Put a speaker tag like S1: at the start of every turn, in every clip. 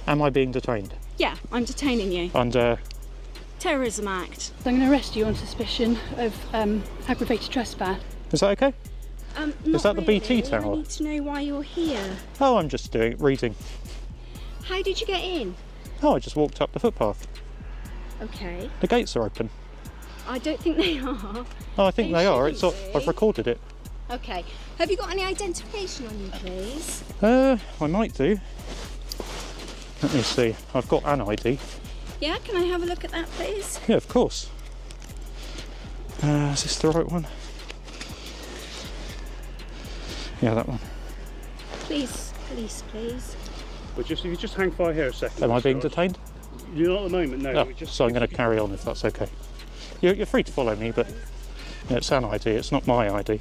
S1: Am I being detained?
S2: Yeah, I'm detaining you.
S1: Under...
S2: Terrorism Act.
S3: So I'm going to arrest you on suspicion of aggravated trespass.
S1: Is that okay?
S2: Is
S1: that the BT
S2: I
S1: tower?
S2: need to know why you're here.
S1: Oh, I'm just reading.
S2: How did you get in?
S1: Oh, I just walked up the footpath.
S2: Okay.
S1: The gates are open.
S2: I don't think they are.
S1: Oh, I think they are.
S2: shouldn't be.
S1: I've recorded it.
S2: Okay. Have you got any identification on you, please?
S1: I might do. Let me see. I've got an ID.
S2: Yeah, can I have a look at that, please?
S1: Yeah, of course. Is this the right one? Yeah, that one.
S2: Please, please.
S4: But if you just hang fire here a second.
S1: Am I being detained?
S4: You're not at the moment, no.
S1: Oh, so I'm going to carry on if that's okay. You're free to follow me, but it's an ID, it's not my ID.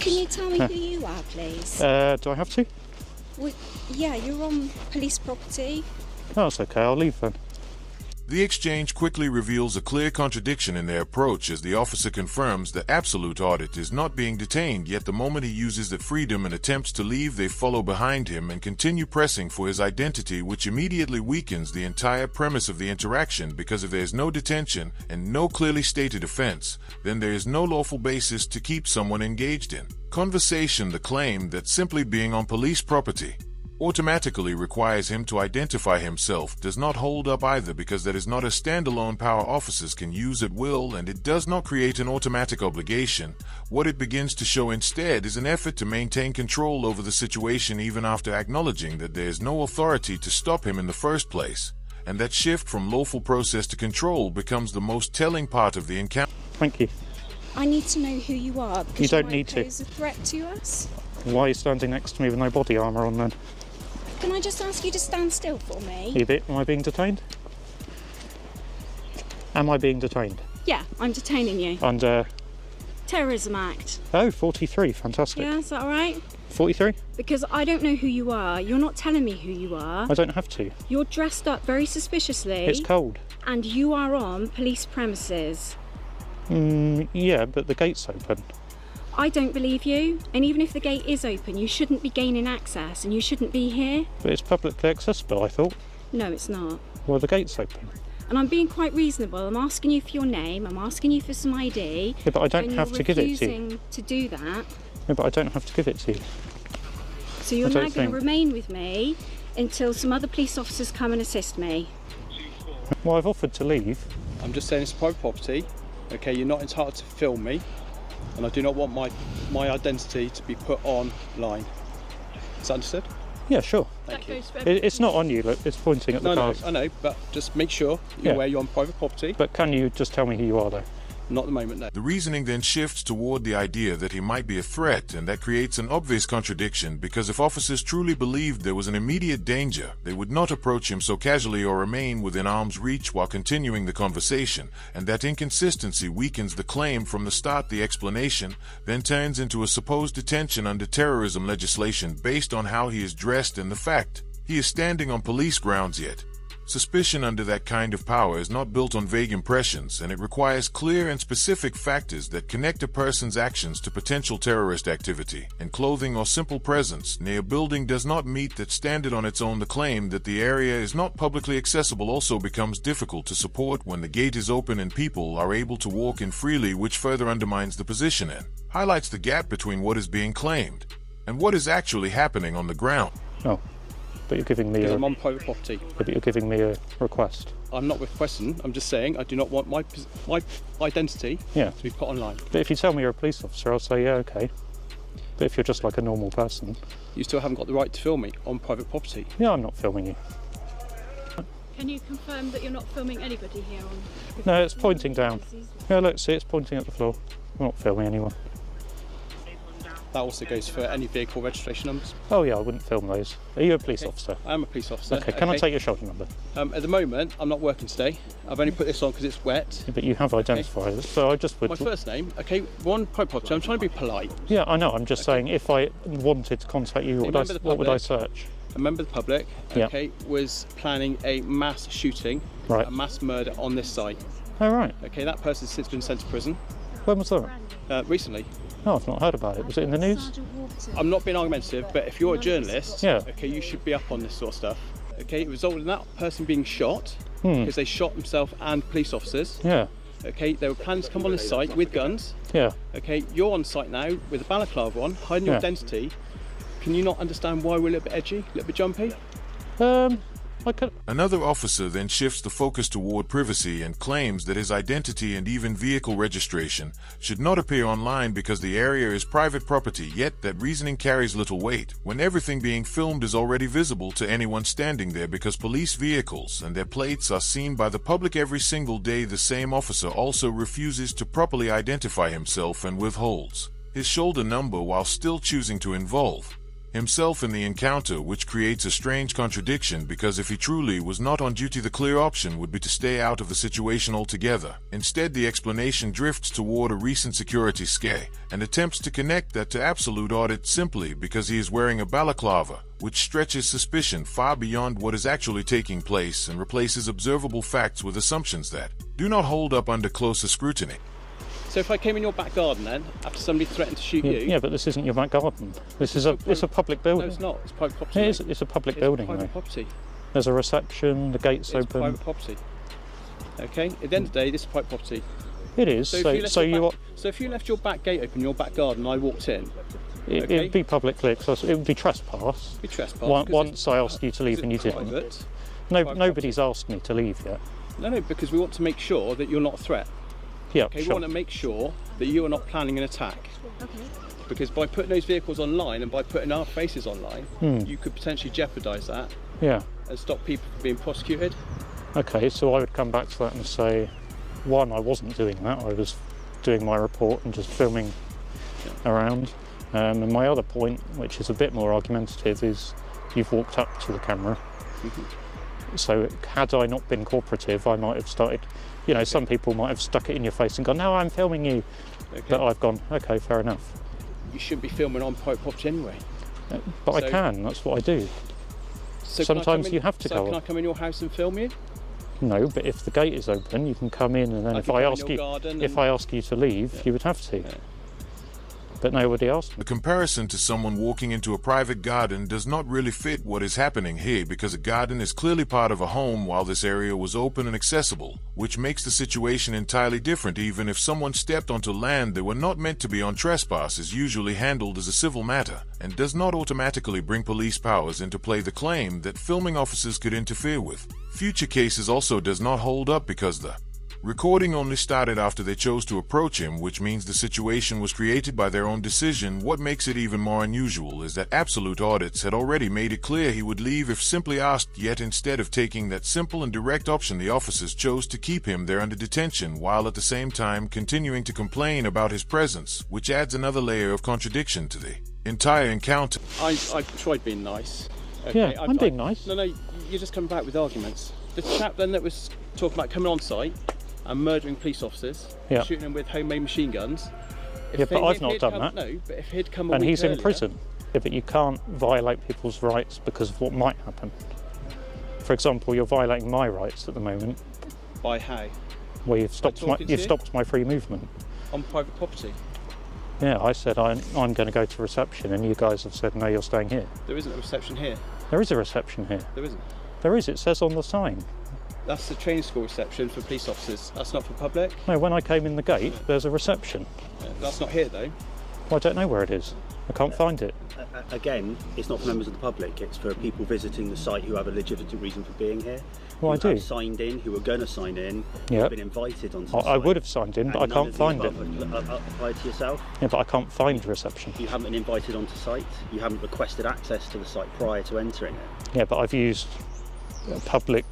S2: Can you tell me who you are, please?
S1: Do I have to?
S2: Well, yeah, you're on police property.
S1: Oh, it's okay, I'll leave then.
S5: The exchange quickly reveals a clear contradiction in their approach as the officer confirms that absolute Audit is not being detained, yet the moment he uses the freedom and attempts to leave, they follow behind him and continue pressing for his identity, which immediately weakens the entire premise of the interaction, because if there is no detention and no clearly stated offense, then there is no lawful basis to keep someone engaged in conversation. The claim that simply being on police property automatically requires him to identify himself does not hold up either, because that is not a standalone power officers can use at will, and it does not create an automatic obligation. What it begins to show instead is an effort to maintain control over the situation even after acknowledging that there is no authority to stop him in the first place. And that shift from lawful process to control becomes the most telling part of the encounter.
S1: Thank you.
S2: I need to know who you are because
S1: You don't
S2: might
S1: need to.
S2: pose a threat to us.
S1: Why are you standing next to me with no body armour on then?
S2: Can I just ask you to stand still for me?
S1: Am I being detained? Am I being detained?
S2: Yeah, I'm detaining you.
S1: Under...
S2: Terrorism Act.
S1: Oh, 43, fantastic.
S2: Yeah, is that all right?
S1: 43?
S2: Because I don't know who you are. You're not telling me who you are.
S1: I don't have to.
S2: You're dressed up very suspiciously.
S1: It's cold.
S2: And you are on police premises.
S1: Yeah, but the gate's open.
S2: I don't believe you, and even if the gate is open, you shouldn't be gaining access and you shouldn't be here.
S1: But it's publicly accessible, I thought.
S2: No, it's not.
S1: Well, the gate's open.
S2: And I'm being quite reasonable. I'm asking you for your name, I'm asking you for some ID.
S1: Yeah, but I don't have to give it to you.
S2: And you're refusing to do that.
S1: No, but I don't have to give it to you.
S2: So you're
S1: I
S2: now
S1: don't
S2: going to
S1: think.
S2: remain with me until some other police officers come and assist me.
S1: Well, I've offered to leave.
S6: I'm just saying it's private property. Okay, you're not entitled to film me, and I do not want my identity to be put online. Is that understood?
S1: Yeah, sure.
S6: Thank you.
S1: It's not on you, look, it's pointing at the
S6: No,
S1: cars.
S6: I know, but just make sure you're
S1: Yeah.
S6: aware you're on private property.
S1: But can you just tell me who you are, though?
S6: Not at the moment, no.
S5: The reasoning then shifts toward the idea that he might be a threat, and that creates an obvious contradiction, because if officers truly believed there was an immediate danger, they would not approach him so casually or remain within arm's reach while continuing the conversation, and that inconsistency weakens the claim from the start. The explanation then turns into a supposed detention under terrorism legislation based on how he is dressed and the fact he is standing on police grounds. Yet suspicion under that kind of power is not built on vague impressions, and it requires clear and specific factors that connect a person's actions to potential terrorist activity. And clothing or simple presence near a building does not meet that standard on its own. The claim that the area is not publicly accessible also becomes difficult to support when the gate is open and people are able to walk in freely, which further undermines the position and highlights the gap between what is being claimed and what is actually happening on the ground.
S1: Oh. But you're giving me
S6: Because I'm on private property.
S1: But you're giving me a request.
S6: I'm not requesting, I'm just saying I do not want my identity
S1: Yeah.
S6: to be put online.
S1: But if you tell me you're a police officer, I'll say, yeah, okay. But if you're just like a normal person...
S6: You still haven't got the right to film me on private property.
S1: Yeah, I'm not filming you.
S3: Can you confirm that you're not filming anybody here on...
S1: No, it's pointing down. Yeah, look, see, it's pointing at the floor. I'm not filming anyone.
S6: That also goes for any vehicle registration numbers.
S1: Oh yeah, I wouldn't film those. Are you a police officer?
S6: I am a police officer.
S1: Okay, can I take your shoulder number?
S6: At the moment, I'm not working today. I've only put this on because it's wet.
S1: Yeah, but you have identified us, so I just would...
S6: My first name, okay, one private property. I'm trying to be polite.
S1: Yeah, I know, I'm just saying, if I wanted to contact you, what would I search?
S6: A member of the public, okay, was planning a mass shooting,
S1: Right.
S6: a mass murder on this site.
S1: Oh, right.
S6: Okay, that person has since been sent to prison.
S1: When was that?
S6: Recently.
S1: No, I've not heard about it. Was it in the news?
S6: I'm not being argumentative, but if you're a journalist,
S1: Yeah.
S6: okay, you should be up on this sort of stuff. Okay, it resulted in that person being shot
S1: Hmm.
S6: because they shot themselves and police officers.
S1: Yeah,
S6: Okay, they were planning to come on the site with guns.
S1: yeah.
S6: Okay, you're on site now with a balaclava on, hiding your
S1: Yeah.
S6: identity. Can you not understand why we're a little bit edgy, a little bit jumpy?
S1: I could.
S5: Another officer then shifts the focus toward privacy and claims that his identity and even vehicle registration should not appear online because the area is private property, yet that reasoning carries little weight when everything being filmed is already visible to anyone standing there because police vehicles and their plates are seen by the public every single day. The same officer also refuses to properly identify himself and withholds his shoulder number while still choosing to involve himself in the encounter, which creates a strange contradiction because if he truly was not on duty, the clear option would be to stay out of the situation altogether. Instead, the explanation drifts toward a recent security scare and attempts to connect that to absolute audit simply because he is wearing a balaclava, which stretches suspicion far beyond what is actually taking place and replaces observable facts with assumptions that do not hold up under closer scrutiny.
S6: So if I came in your back garden then, after somebody threatened to shoot you...
S1: Yeah, but this isn't your back garden. This is it's a public building.
S6: No, it's not. It's private property.
S1: It is. It's a public
S6: It's
S1: building.
S6: private
S1: Though.
S6: property.
S1: There's a reception. The gate's
S6: It's
S1: open.
S6: private property. Okay. At the end of the day, this is private property.
S1: It is. So
S6: If you left your back gate open, your back garden, and I walked in,
S1: it'd be publicly accessible. It would be trespass.
S6: it'd be trespass.
S1: Once I asked you to leave and you didn't.
S6: Private.
S1: No,
S6: private
S1: nobody's asked me to leave yet.
S6: No, because we want to make sure that you're not a threat.
S1: Yeah,
S6: Okay. We
S1: sure.
S6: want to make sure that you are not planning an attack.
S2: Okay.
S6: Because by putting those vehicles online and by putting our faces online, you could potentially jeopardise that
S1: Yeah.
S6: and stop people from being prosecuted.
S1: Okay, so I would come back to that and say, one, I wasn't doing that. I was doing my report and just filming around. And my other point, which is a bit more argumentative, is you've walked up to the camera. So had I not been cooperative, I might have started, some people might have stuck it in your face and gone, no, I'm filming you.
S6: Okay.
S1: But I've gone, okay, fair enough.
S6: You shouldn't be filming on private property anyway.
S1: But I
S6: So-
S1: can, that's what I do.
S6: So
S1: Sometimes you have to go
S6: Can I
S1: up.
S6: come in your house and film you?
S1: No, but if the gate is open, you can come in, and then
S6: I
S1: if
S6: can
S1: I
S6: come in
S1: ask
S6: your
S1: you,
S6: garden
S1: if
S6: and-
S1: I ask you to leave, you would have to.
S6: Yeah.
S1: But nobody asked me.
S5: The comparison to someone walking into a private garden does not really fit what is happening here because a garden is clearly part of a home while this area was open and accessible, which makes the situation entirely different. Even if someone stepped onto land they were not meant to be on, trespass is usually handled as a civil matter and does not automatically bring police powers into play. The claim that filming officers could interfere with future cases also does not hold up because the recording only started after they chose to approach him, which means the situation was created by their own decision. What makes it even more unusual is that Absolute Audits had already made it clear he would leave if simply asked, yet instead of taking that simple and direct option, the officers chose to keep him there under detention while at the same time continuing to complain about his presence, which adds another layer of contradiction to the entire encounter.
S6: I've tried being nice.
S1: Yeah, I'm being nice.
S6: No, you're just coming back with arguments. The chap then that was talking about coming on site and murdering police officers,
S1: Yeah.
S6: shooting them with homemade machine guns.
S1: Yeah, but I've not done that.
S6: No, but if he'd come a
S1: And
S6: week
S1: he's in
S6: earlier-
S1: prison. Yeah, but you can't violate people's rights because of what might happen. For example, you're violating my rights at the moment,
S6: By how?
S1: where you've stopped
S6: talking to
S1: you've
S6: you?
S1: stopped my free movement.
S6: On private property.
S1: Yeah, I said I'm going to go to reception, and you guys have said no, you're staying here.
S6: There isn't a reception here.
S1: There is a reception here.
S6: There isn't.
S1: There is. It says on the sign.
S6: That's the training school reception for police officers. That's not for public.
S1: No, when I came in the gate, there's a reception.
S6: That's not here though.
S1: Well, I don't know where it is. I can't find it.
S7: Again, it's not for members of the public, it's for people visiting the site who have a legitimate reason for being here.
S1: Well, I
S7: who
S1: do.
S7: have signed in, who are going to sign in, who
S1: Yeah.
S7: have been invited onto the site.
S1: I would have signed in, but I
S7: And none
S1: can't
S7: of the
S1: find it.
S7: above apply to yourself.
S1: Yeah, but I can't find reception.
S7: You haven't been invited onto site, you haven't requested access to the site prior to entering it.
S1: Yeah, but I've used a public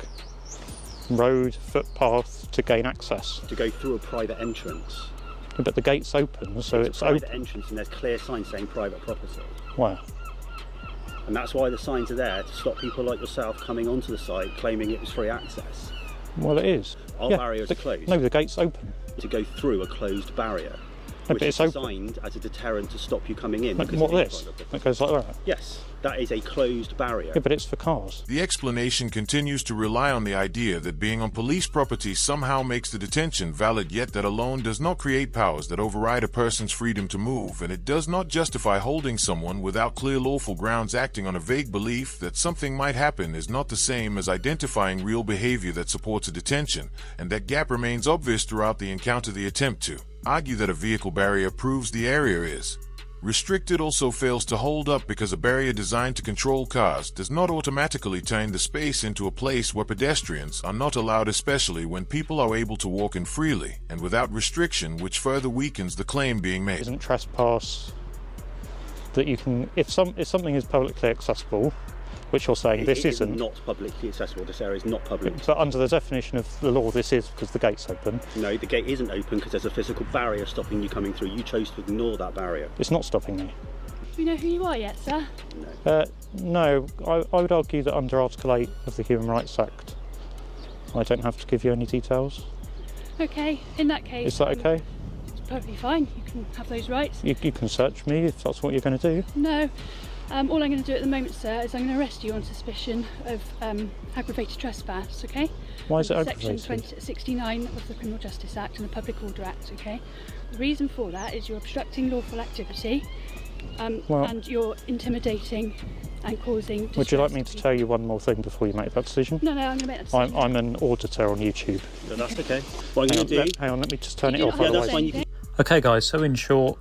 S1: road, footpath to gain access.
S7: To go through a private entrance.
S1: Yeah, but the gate's open, so it's
S7: a private
S1: open.
S7: entrance and there's clear signs saying private property.
S1: Wow.
S7: And that's why the signs are there, to stop people like yourself coming onto the site claiming it was free access.
S1: Well, it is.
S7: Our barriers are closed.
S1: No, the gate's open.
S7: To go through a closed barrier.
S1: but
S7: which is
S1: it's open.
S7: designed as a deterrent to stop you coming in.
S1: Like,
S7: because
S1: what
S7: of the
S1: this?
S7: inside of it.
S1: That goes like that?
S7: Yes, that is a closed barrier.
S1: Yeah, but it's for cars.
S5: The explanation continues to rely on the idea that being on police property somehow makes the detention valid, yet that alone does not create powers that override a person's freedom to move, and it does not justify holding someone without clear lawful grounds. Acting on a vague belief that something might happen is not the same as identifying real behavior that supports a detention, and that gap remains obvious throughout the encounter. The attempt to argue that a vehicle barrier proves the area is restricted also fails to hold up, because a barrier designed to control cars does not automatically turn the space into a place where pedestrians are not allowed, especially when people are able to walk in freely and without restriction, which further weakens the claim being made.
S1: Isn't trespass that you can, if something is publicly accessible, which you're saying this
S7: It is
S1: isn't,
S7: not publicly accessible. This area is not public.
S1: but under the definition of the law, this is, because the gate's open.
S7: No, the gate isn't open because there's a physical barrier stopping you coming through. You chose to ignore that barrier.
S1: It's not stopping me.
S3: Do we know who you are yet, sir?
S1: No, I would argue that under Article 8 of the Human Rights Act, I don't have to give you any details.
S3: Okay, in that case...
S1: Is that okay?
S3: It's perfectly fine. You can have those rights.
S1: You can search me if that's what you're going to do.
S3: No. All I'm going to do at the moment, sir, is I'm going to arrest you on suspicion of aggravated trespass, okay?
S1: Why is it
S3: Section
S1: aggravated?
S3: 69 of the Criminal Justice Act and the Public Order Act, okay? The reason for that is you're obstructing lawful activity and you're intimidating and causing distress.
S1: Would you like me to tell you one more thing before you make that decision?
S3: No, I'm going to make that decision.
S1: I'm an auditor on YouTube.
S7: So that's okay. What I'm going to do...
S1: Hang on, let me just turn it
S3: You
S1: off.
S3: do not have
S7: that's
S3: to
S7: fine,
S3: say
S7: you can-
S3: anything.
S1: Okay guys, so in short,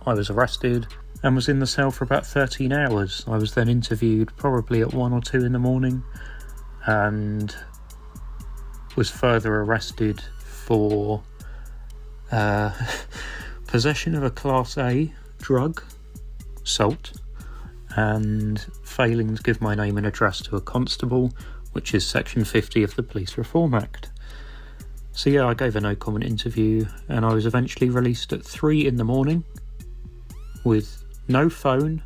S1: I was arrested and was in the cell for about 13 hours. I was then interviewed probably at 1 or 2 in the morning and was further arrested for possession of a Class A drug, salt, and failing to give my name and address to a constable, which is Section 50 of the Police Reform Act. So yeah, I gave a no comment interview and I was eventually released at 3 in the morning with no phone,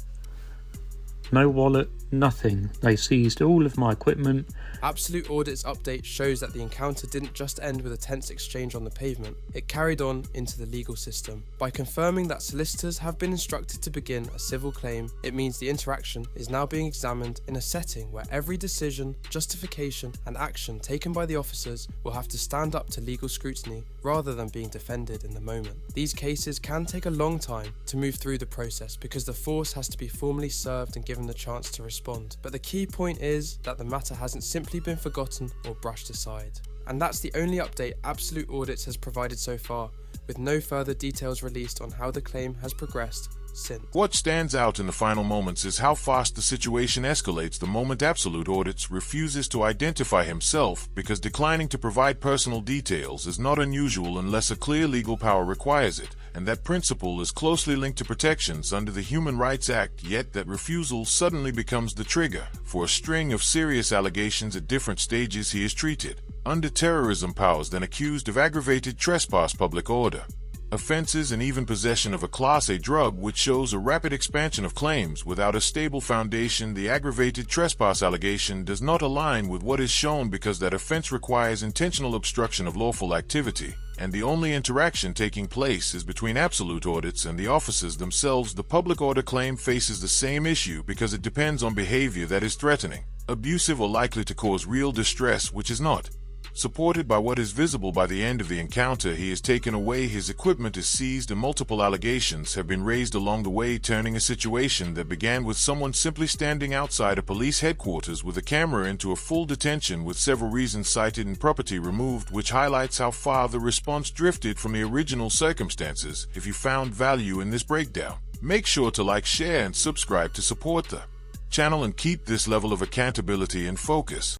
S1: no wallet, nothing. They seized all of my equipment.
S8: Absolute Audit's update shows that the encounter didn't just end with a tense exchange on the pavement, it carried on into the legal system. By confirming that solicitors have been instructed to begin a civil claim, it means the interaction is now being examined in a setting where every decision, justification and action taken by the officers will have to stand up to legal scrutiny rather than being defended in the moment. These cases can take a long time to move through the process because the force has to be formally served and given the chance to respond. But the key point is that the matter hasn't simply been forgotten or brushed aside. And that's the only update Absolute Audits has provided so far, with no further details released on how the claim has progressed since.
S5: What stands out in the final moments is how fast the situation escalates the moment Absolute Audits refuses to identify himself, because declining to provide personal details is not unusual unless a clear legal power requires it, and that principle is closely linked to protections under the Human Rights Act, yet that refusal suddenly becomes the trigger for a string of serious allegations at different stages he is treated under terrorism powers, then accused of aggravated trespass, public order offenses, and even possession of a Class A drug, which shows a rapid expansion of claims without a stable foundation. The aggravated trespass allegation does not align with what is shown because that offense requires intentional obstruction of lawful activity, and the only interaction taking place is between Absolute Audits and the officers themselves. The public order claim faces the same issue because it depends on behavior that is threatening, abusive, or likely to cause real distress, which is not supported by what is visible. By the end of the encounter, he is taken away, his equipment is seized, and multiple allegations have been raised along the way, turning a situation that began with someone simply standing outside a police headquarters with a camera into a full detention with several reasons cited and property removed, which highlights how far the response drifted from the original circumstances. If you found value in this breakdown, make sure to like, share, and subscribe to support the channel and keep this level of accountability in focus.